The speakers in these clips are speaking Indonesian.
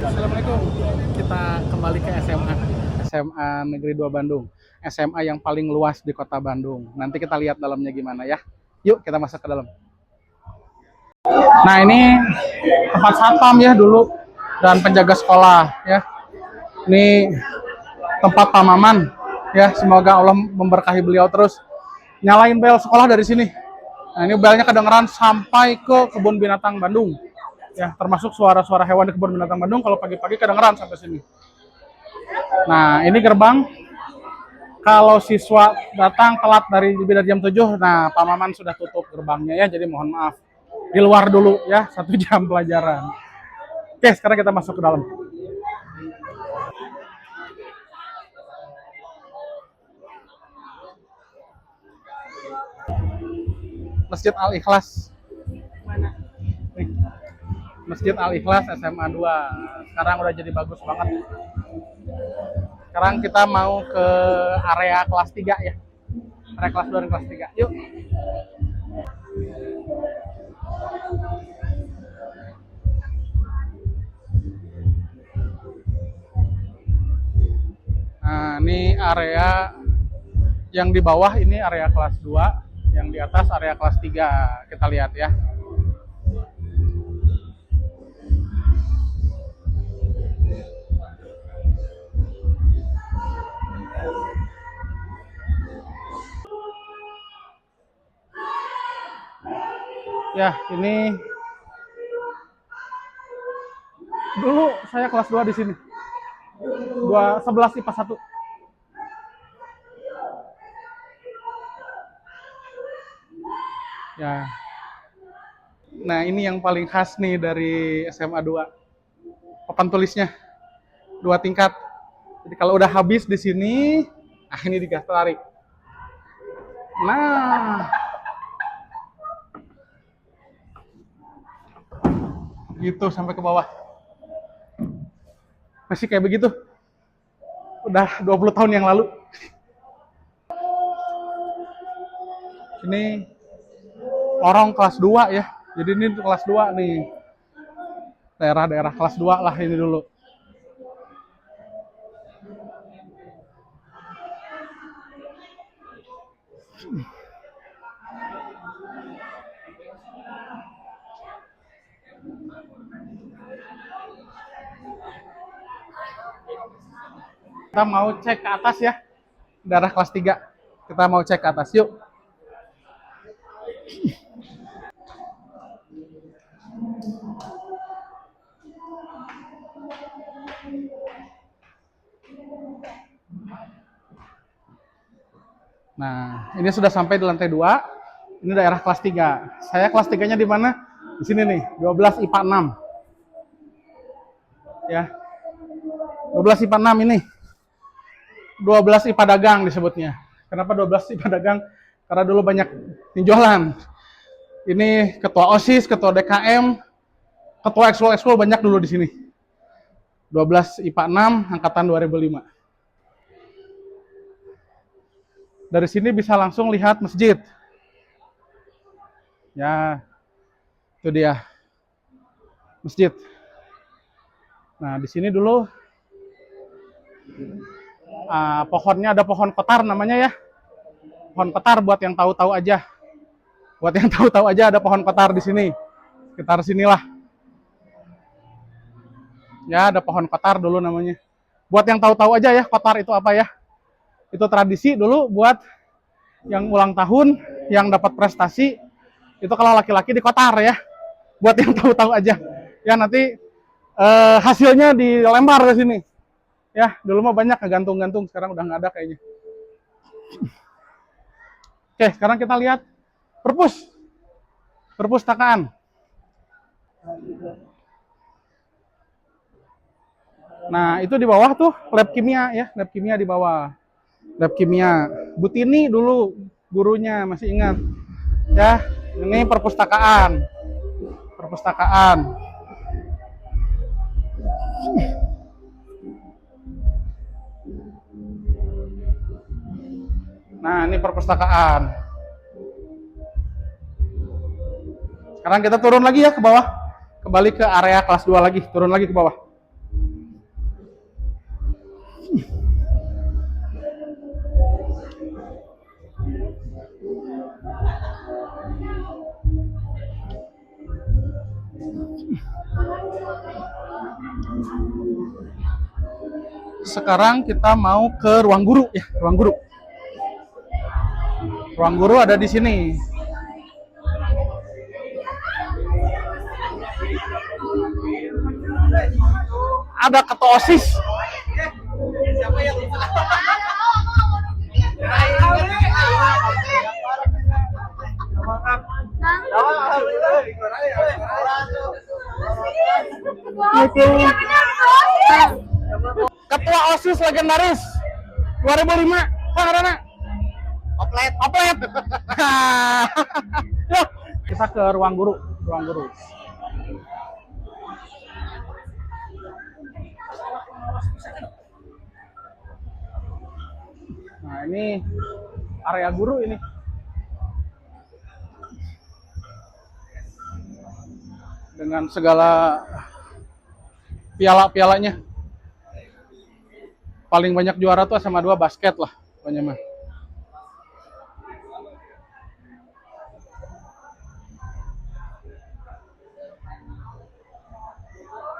Assalamualaikum. Kita kembali ke SMA Negeri 2 Bandung. SMA yang paling luas di kota Bandung. Nanti kita lihat dalamnya gimana ya. Yuk kita masuk ke dalam. Nah ini tempat satpam ya dulu dan penjaga sekolah ya. Ini tempat Pak Maman ya. Semoga Allah memberkahi beliau terus. Nyalain bel sekolah dari sini. Nah ini belnya kedengeran sampai ke kebun binatang Bandung. Ya, termasuk suara-suara hewan di kebun binatang Bandung kalau pagi-pagi kedengeran sampai sini. Nah, ini gerbang. Kalau siswa datang telat dari jam 7, nah Pak Maman sudah tutup gerbangnya ya, jadi mohon maaf. Di luar dulu ya, 1 jam pelajaran. Oke, sekarang kita masuk ke dalam. Masjid Al-Ikhlas. Mana? Nih. Masjid Al-Ikhlas SMA 2. Sekarang udah jadi bagus banget. Sekarang kita mau ke area kelas 3 ya. Area kelas 2 dan kelas 3. Yuk. Nah, ini area yang di bawah ini area kelas 2, yang di atas area kelas 3. Kita lihat ya. Ya, ini dulu saya kelas 2 di sini. 11 IPA 1. Ya. Nah, ini yang paling khas nih dari SMA 2. Papan tulisnya 2 tingkat. Jadi kalau udah habis di sini, nah ini digas tarik. Nah, gitu sampai ke bawah. Masih kayak begitu. Udah 20 tahun yang lalu. Ini lorong kelas 2 ya. Jadi ini kelas 2 nih. Daerah-daerah kelas 2 lah ini dulu. Kita mau cek ke atas ya. Daerah kelas 3. Kita mau cek ke atas yuk. Nah, ini sudah sampai di lantai 2. Ini daerah kelas 3. Saya kelas 3-nya di mana? Di sini nih, 12 IPA 6. Ya. 12 IPA 6 ini. 12 IPA dagang disebutnya. Kenapa 12 IPA dagang? Karena dulu banyak penjualan. Ini ketua OSIS, ketua DKM, ketua ekskul banyak dulu di sini. 12 IPA 6 angkatan 2005. Dari sini bisa langsung lihat masjid. Ya, itu dia. Masjid. Nah, di sini dulu pohonnya ada pohon petar namanya ya. Pohon petar buat yang tahu-tahu aja. Buat yang tahu-tahu aja ada pohon petar di sini. Sekitar sinilah. Ya, ada pohon petar dulu namanya. Buat yang tahu-tahu aja ya, petar itu apa ya. Itu tradisi dulu buat yang ulang tahun, yang dapat prestasi. Itu kalau laki-laki dikotar ya. Buat yang tahu-tahu aja. Ya, nanti hasilnya dilempar ke sini. Ya, dulu mah banyak gantung-gantung, sekarang udah nggak ada kayaknya. Oke, sekarang kita lihat perpustakaan. Nah, itu di bawah tuh lab kimia ya, lab kimia di bawah. Lab kimia. Butini dulu gurunya, masih ingat. Ya, ini perpustakaan. Perpustakaan. Nah, ini perpustakaan. Sekarang kita turun lagi ya ke bawah. Kembali ke area kelas 2 lagi, turun lagi ke bawah. Sekarang kita mau ke ruang guru ya, ruang guru. Ruang guru ada di sini. Ada ketua OSIS. Ketua OSIS legendaris 2005. Pak Rana. Oplet. Yuk, kita ke ruang guru, ruang guru. Nah, ini area guru ini. Dengan segala piala-pialanya. Paling banyak juara tuh SMA 2 basket lah, pokoknya mah.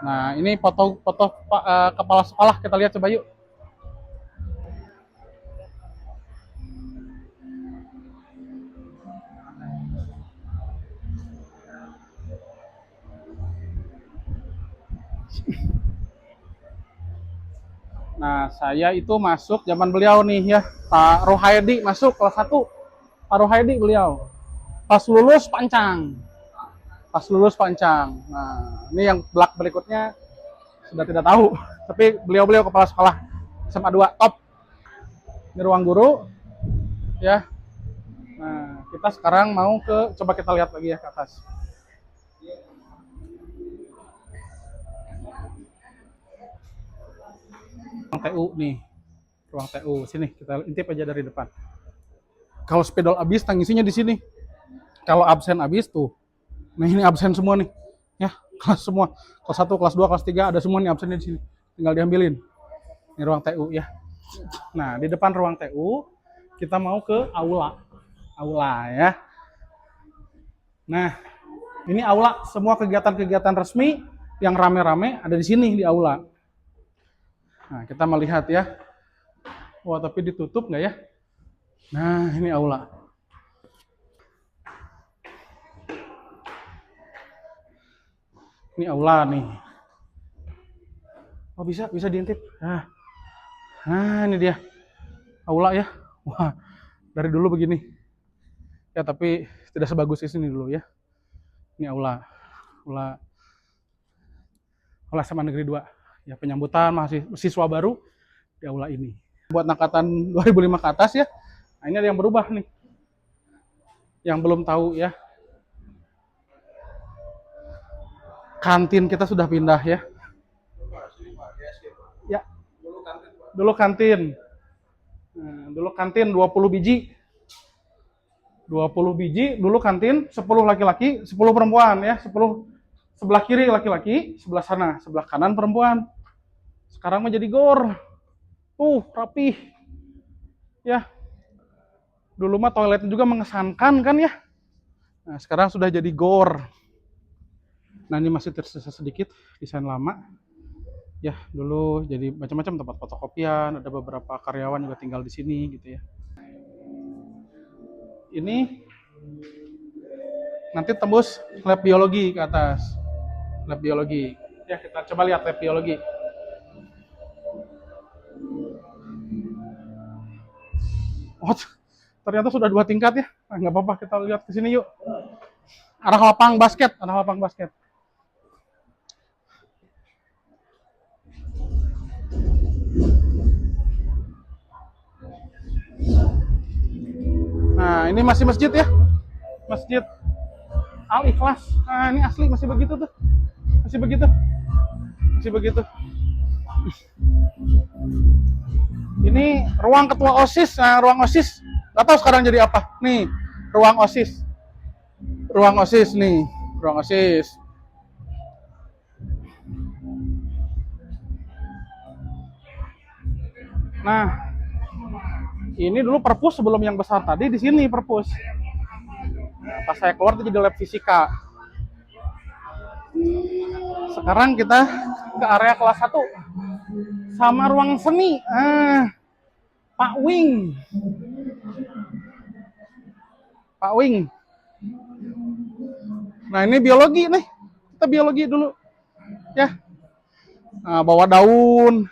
Nah, ini foto kepala sekolah, kita lihat coba yuk. Nah, saya itu masuk zaman beliau nih ya, Pak Rohaidi masuk kelas 1. Pak Rohaidi beliau. Pas lulus pancang. Nah, ini yang belak berikutnya sudah tidak tahu. Tapi beliau kepala sekolah SMA 2 top. Ini ruang guru. Ya. Nah, kita sekarang mau coba kita lihat lagi ya ke atas. Ruang TU nih, ruang TU sini kita intip aja dari depan. Kalau spidol habis tangisinya di sini. Kalau absen habis tuh. Nah, ini absen semua nih. Ya, kelas semua. Kelas 1, kelas 2, kelas 3 ada semua nih absennya di sini. Tinggal diambilin. Ini ruang TU ya. Nah, di depan ruang TU kita mau ke aula. Aula ya. Nah, ini aula, semua kegiatan-kegiatan resmi yang rame-rame ada di sini di aula. Nah, kita melihat ya. Wah, tapi ditutup nggak ya? Nah, ini aula. Ini aula nih. Oh, bisa diintip. Nah, ini dia. Aula ya. Wah, dari dulu begini. Ya, tapi tidak sebagus di sini dulu ya. Ini aula. Aula SMA Negeri 2. Ya, penyambutan mahasiswa baru di aula ini. Buat angkatan 2005 ke atas ya. Nah, ini ada yang berubah nih. Yang belum tahu ya. Kantin kita sudah pindah ya. Ya. Dulu kantin. Nah, dulu kantin 20 biji. 20 biji dulu kantin, 10 laki-laki, 10 perempuan ya. 10 sebelah kiri laki-laki, sebelah sana, sebelah kanan perempuan. Sekarang mah jadi gor. Rapih. Ya. Dulu mah toiletnya juga mengesankan kan ya. Nah, sekarang sudah jadi gor. Nah, ini masih tersisa sedikit desain lama. Ya, dulu jadi macam-macam tempat fotokopian, ada beberapa karyawan juga tinggal di sini gitu ya. Ini nanti tembus lab biologi ke atas. Lab biologi. Ya, kita coba lihat lab biologi. Oh, ternyata sudah 2 tingkat ya. Nah, nggak apa-apa, kita lihat ke sini yuk. Arah lapang basket. Nah, ini masih masjid ya. Masjid Al-Ikhlas. Nah, ini asli masih begitu tuh. Masih begitu. Ini ruang ketua OSIS. Nah, ruang OSIS. Nggak tahu sekarang jadi apa. Nih, ruang OSIS. Ruang OSIS nih. Ruang OSIS. Nah, ini dulu perpus sebelum yang besar tadi di sini perpus. Nah, pas saya keluar itu jadi lab fisika. sekarang kita ke area kelas 1 sama ruang seni. Pak Wing. Pak Wing. Nah, ini biologi nih. Kita biologi dulu. Ya. Nah, bawa daun,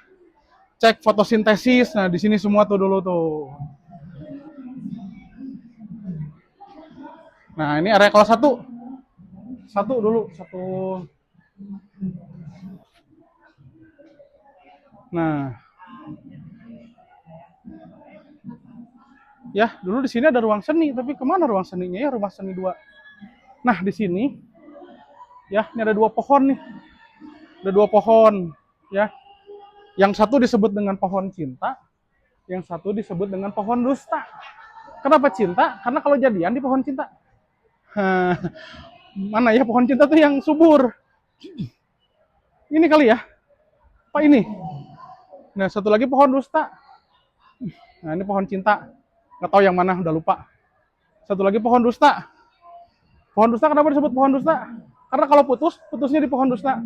cek fotosintesis. Nah, di sini semua tuh dulu tuh. Nah, ini area kelas 1. Satu dulu, satu. Nah. Ya, dulu di sini ada ruang seni, tapi kemana ruang seninya ya? Rumah seni 2. Nah, di sini ya, ini ada 2 pohon nih. Ada 2 pohon, ya. Yang satu disebut dengan pohon cinta, yang satu disebut dengan pohon dusta. Kenapa cinta? Karena kalau jadian di pohon cinta. Mana ya pohon cinta tuh yang subur? Ini kali ya? Apa ini? Nah, satu lagi pohon dusta. Nah, ini pohon cinta. Nggak tahu yang mana, udah lupa. Satu lagi pohon dusta. Pohon dusta kenapa disebut pohon dusta? Karena kalau putus, putusnya di pohon dusta.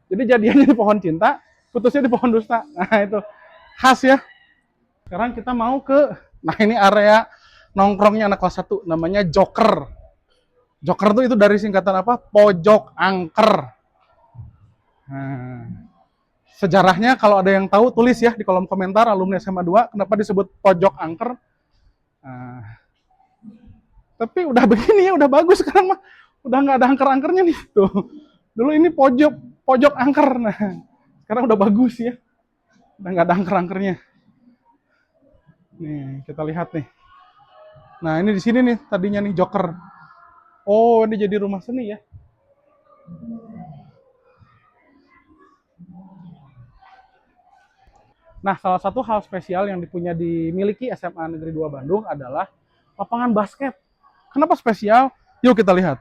Jadi jadiannya di pohon cinta, putusnya di pohon dusta. Nah, itu khas ya. Sekarang kita mau ke, nah ini area nongkrongnya anak kelas 1, namanya Joker. Joker tuh itu dari singkatan apa? Pojok angker. Nah, sejarahnya kalau ada yang tahu tulis ya di kolom komentar alumni SMA 2 kenapa disebut pojok angker. Nah, tapi udah begini ya, udah bagus sekarang mah. Udah nggak ada angker-angkernya nih tuh. Dulu ini pojok angker. Nah, sekarang udah bagus ya. Udah nggak ada angker-angkernya. Nih, kita lihat nih. Nah, ini di sini nih tadinya nih Joker. Oh, ini jadi rumah seni ya. Nah, salah satu hal spesial yang dimiliki SMA Negeri 2 Bandung adalah lapangan basket. Kenapa spesial? Yuk kita lihat.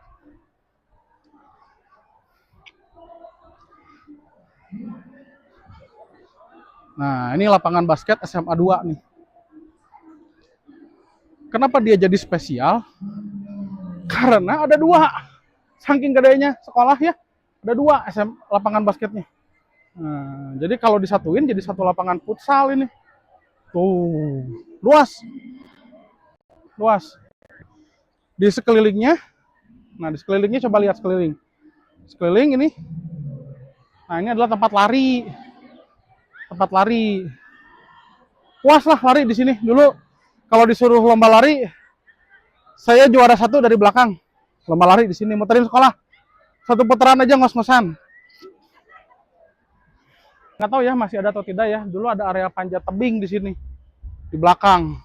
Nah, ini lapangan basket SMA 2 nih. Kenapa dia jadi spesial? Karena ada 2. Saking gedenya sekolah ya, ada 2 lapangan basketnya. Nah, jadi kalau disatuin jadi satu lapangan futsal ini. Tuh, luas. Luas. Di sekelilingnya, nah di sekelilingnya coba lihat sekeliling. Sekeliling ini, nah ini adalah tempat lari. Tempat lari. Puas lah lari di sini. Dulu kalau disuruh lomba lari, saya juara 1 dari belakang. Lomba lari di sini, muterin sekolah. 1 putaran aja ngos-ngosan. Nggak tahu ya masih ada atau tidak ya. Dulu ada area panjat tebing di sini, di belakang.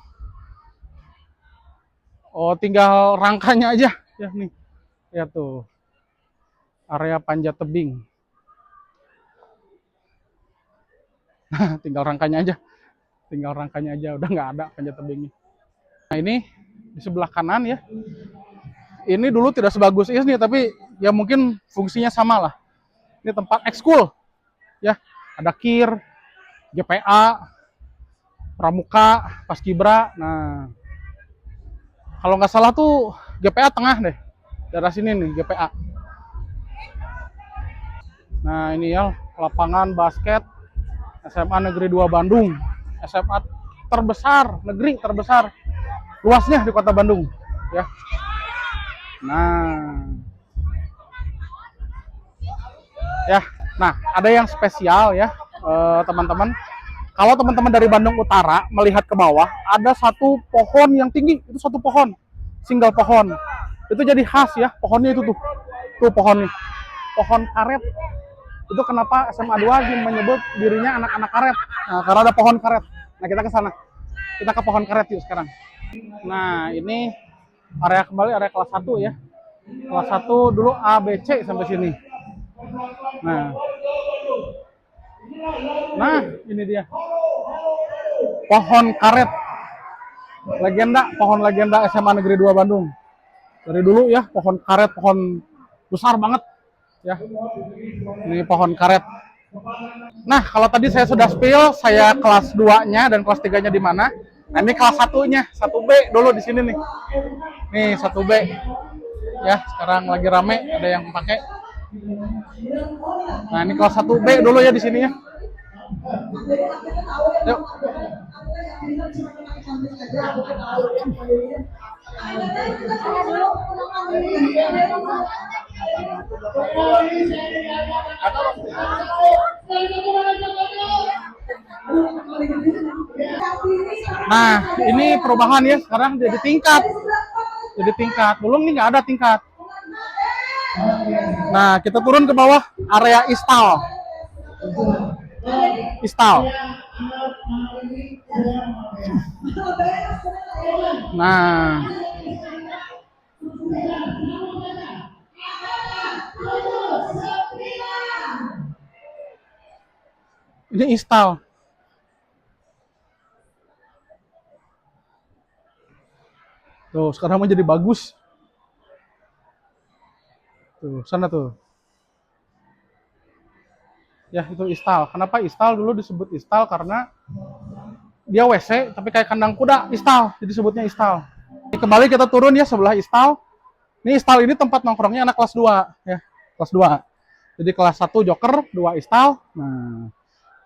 Oh, tinggal rangkanya aja ya nih. Ya tuh, area panjat tebing. Tinggal rangkanya aja. Tinggal rangkanya aja, udah nggak ada panjat tebingnya. Nah, ini di sebelah kanan ya. Ini dulu tidak sebagus ini, tapi ya mungkin fungsinya sama lah. Ini tempat ekskul. Ya, ada KIR, GPA, Pramuka, Paskibra. Nah, kalau nggak salah tuh GPA tengah deh. Daerah sini nih, GPA. Nah, ini ya lapangan basket SMA Negeri 2 Bandung. SMA terbesar, negeri terbesar. Luasnya di kota Bandung. Ya. Nah. Ya, nah ada yang spesial ya, teman-teman. Kalau teman-teman dari Bandung Utara melihat ke bawah, ada satu pohon yang tinggi, itu satu pohon, single pohon. Itu jadi khas ya, pohonnya itu tuh pohon nih, pohon karet. Itu kenapa SMA 2 menyebut dirinya anak-anak karet. Nah, karena ada pohon karet. Nah, kita ke sana. Kita ke pohon karet yuk sekarang. Nah, ini area kembali area kelas 1 ya. Kelas 1 dulu A, B, C sampai sini. Nah, ini dia. Pohon karet. Pohon legenda SMA Negeri 2 Bandung. Dari dulu ya, pohon karet, pohon besar banget. Ya, ini pohon karet. Nah, kalau tadi saya sudah spill, saya kelas 2-nya dan kelas 3-nya di mana. Nah, ini kelas 1-nya, 1B dulu di sini nih. Nih, 1B. Ya, sekarang lagi rame, ada yang pakai. Nah, ini kelas 1B dulu ya di sini ya. Yuk. Nah, ini perubahan ya, sekarang jadi tingkat. Jadi tingkat. Belum nih nggak ada tingkat. Nah, kita turun ke bawah area istal. Istal. Nah, ini istal. Tuh, sekarang mau jadi bagus. Tuh, sana tuh. Ya, itu istal. Kenapa istal dulu disebut istal? Karena dia WC, tapi kayak kandang kuda, istal. Jadi sebutnya istal. Kembali kita turun ya sebelah istal. Ini istal ini tempat nongkrongnya anak kelas 2. Ya, kelas 2. Jadi kelas 1 joker, 2 istal. Nah,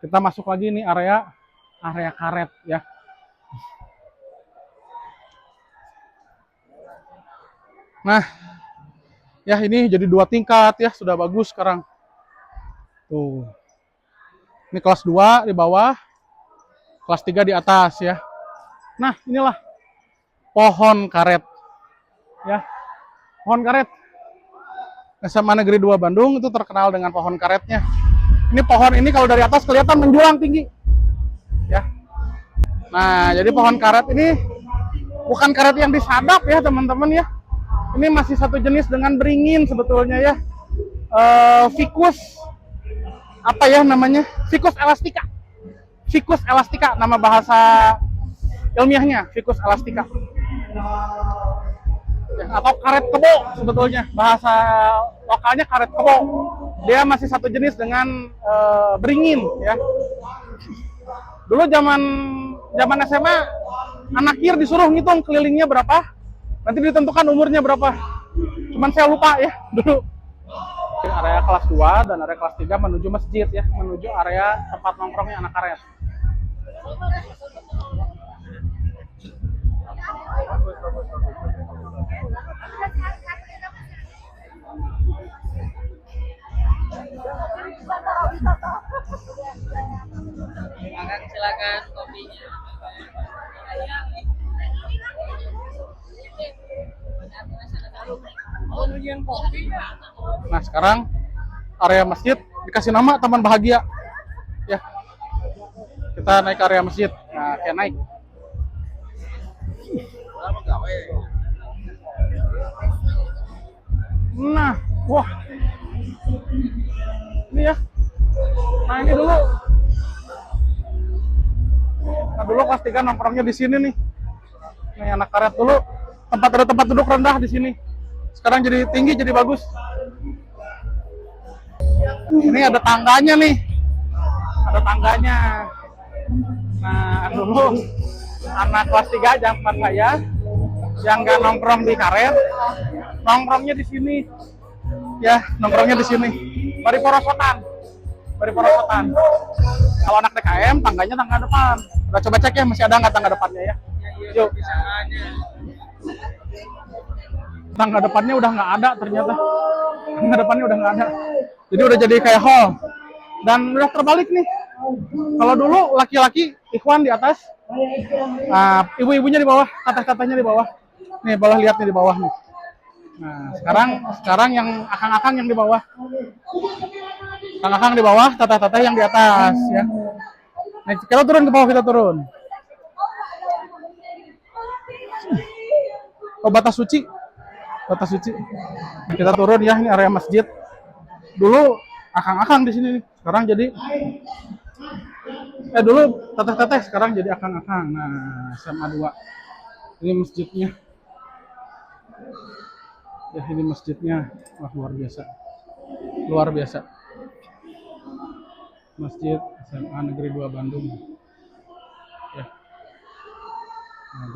kita masuk lagi nih area karet ya. Nah, ya ini jadi 2 tingkat ya, sudah bagus sekarang. Tuh. Ini kelas 2 di bawah, kelas 3 di atas ya. Nah, inilah pohon karet. Ya. Pohon karet. SMA Negeri 2 Bandung itu terkenal dengan pohon karetnya. Ini pohon ini kalau dari atas kelihatan menjulang tinggi. Ya. Nah, jadi pohon karet ini bukan karet yang disadap ya, teman-teman ya. Ini masih satu jenis dengan beringin sebetulnya ya. Ficus apa ya namanya? Ficus elastica. Ficus elastica nama bahasa ilmiahnya, Ficus elastica. Ya, atau karet kebo sebetulnya, bahasa lokalnya karet kebo. Dia masih satu jenis dengan beringin ya. Dulu zaman SMA anak kir disuruh ngitung kelilingnya berapa, nanti ditentukan umurnya berapa. Cuman saya lupa ya dulu. Area kelas 2 dan area kelas 3 menuju masjid ya, menuju area tempat nongkrongnya anak karet. Silakan kopinya. Nah, sekarang area masjid dikasih nama Taman Bahagia. Ya. Kita naik ke area masjid. Nah, kayak naik. Nah, wah. Ini ya. Nah, ini dulu. Nah, dulu kelas 3 nongkrongnya di sini nih. Nih anak karet dulu ada tempat duduk rendah di sini. Sekarang jadi tinggi, jadi bagus. Ini ada tangganya nih. Ada tangganya. Nah, dulu anak kelas 3 zaman saya yang nggak nongkrong di karet, nongkrongnya di sini. Ya, nongkrongnya di sini. Bari porosotan. Kalau anak DKM, tangganya tangga depan. Udah coba cek ya, masih ada nggak tangga depannya ya? Yuk. Tangga depannya udah nggak ada ternyata. Tangga depannya udah nggak ada. Jadi udah jadi kayak hall. Dan udah terbalik nih. Kalau dulu laki-laki ikhwan di atas, ibu-ibunya di bawah, teteh-tetehnya di bawah. Nih, boleh lihat nih di bawah nih. Nah, sekarang yang akang-akang yang di bawah. Akang-akang di bawah, teteh-teteh yang di atas ya. Nah, kita turun ke bawah, kita turun. Oh, batas suci. Nah, kita turun ya, ini area masjid. Dulu akang-akang di sini nih. Sekarang jadi dulu teteh-teteh, sekarang jadi akang-akang. Nah, SMA 2. Ini masjidnya. Ya, ini masjidnya. Wah, luar biasa. Masjid SMA Negeri 2 Bandung. Ya. Nah,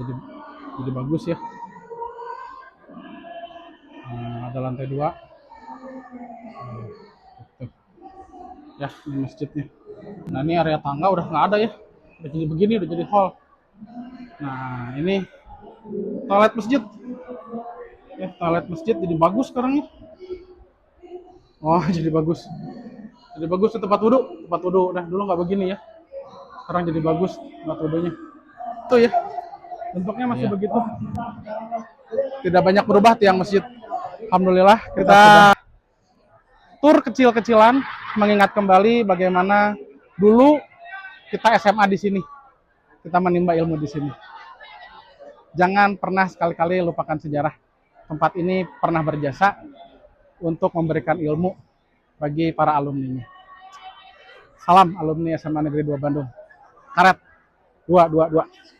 jadi bagus ya. Nah, ada lantai 2. Tuh. Ya, ini masjidnya. Nah, ini area tangga udah nggak ada ya. Udah jadi begini, udah jadi hall. Nah, ini toilet masjid. Ya, toilet masjid jadi bagus sekarang nih. Oh, jadi bagus. Jadi bagus tuh tempat wudhu. Tempat wudhu. Nah, dulu nggak begini ya. Sekarang jadi bagus tempat wudhunya. Tuh ya, bentuknya masih Iya. begitu. Tidak banyak berubah tiang masjid. Alhamdulillah kita tur kecil-kecilan mengingat kembali bagaimana dulu kita SMA di sini. Kita menimba ilmu di sini. Jangan pernah sekali-kali lupakan sejarah. Tempat ini pernah berjasa untuk memberikan ilmu bagi para alumninya. Salam alumni SMA Negeri 2 Bandung. Karet 222.